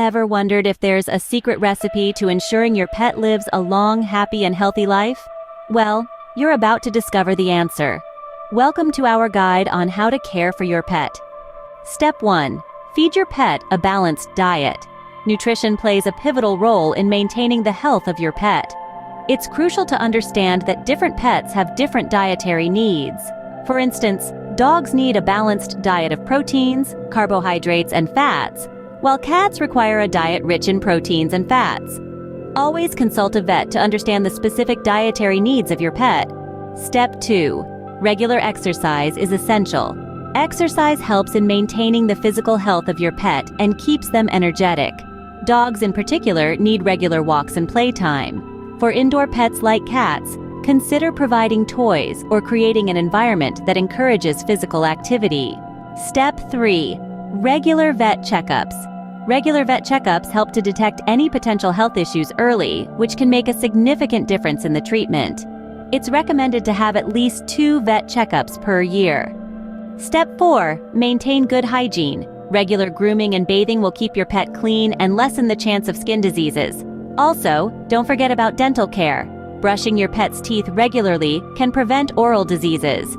Ever wondered if there's a secret recipe to ensuring your pet lives a long, happy, and healthy life? Well, you're about to discover the answer. Welcome to our guide on how to care for your pet. Step 1. Feed your pet a balanced diet. Nutrition plays a pivotal role in maintaining the health of your pet. It's crucial to understand that different pets have different dietary needs. For instance, dogs need a balanced diet of proteins, carbohydrates, and fats, while cats require a diet rich in proteins and fats. Always consult a vet to understand the specific dietary needs of your pet. Step 2. Regular exercise is essential. Exercise helps in maintaining the physical health of your pet and keeps them energetic. Dogs in particular need regular walks and playtime. For indoor pets like cats, consider providing toys or creating an environment that encourages physical activity. Step 3. Regular vet checkups. Regular vet checkups help to detect any potential health issues early, which can make a significant difference in the treatment. It's recommended to have at least 2 vet checkups per year. Step 4. Maintain good hygiene. Regular grooming and bathing will keep your pet clean and lessen the chance of skin diseases. Also, don't forget about dental care. Brushing your pet's teeth regularly can prevent oral diseases.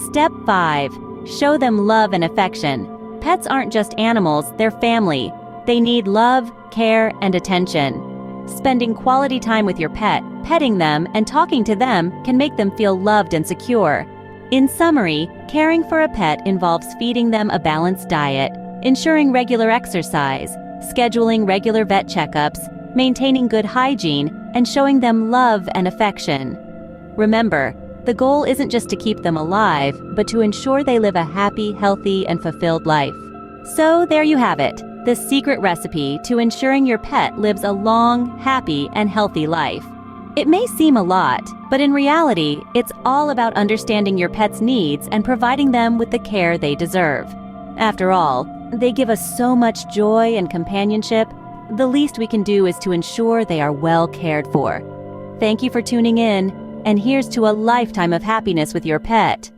Step 5. Show them love and affection. Pets aren't just animals, they're family. They need love, care, and attention. Spending quality time with your pet, petting them, and talking to them can make them feel loved and secure. In summary, caring for a pet involves feeding them a balanced diet, ensuring regular exercise, scheduling regular vet checkups, maintaining good hygiene, and showing them love and affection. Remember, the goal isn't just to keep them alive, but to ensure they live a happy, healthy, and fulfilled life. So there you have it, the secret recipe to ensuring your pet lives a long, happy, and healthy life. It may seem a lot, but in reality, it's all about understanding your pet's needs and providing them with the care they deserve. After all, they give us so much joy and companionship. The least we can do is to ensure they are well cared for. Thank you for tuning in, and here's to a lifetime of happiness with your pet.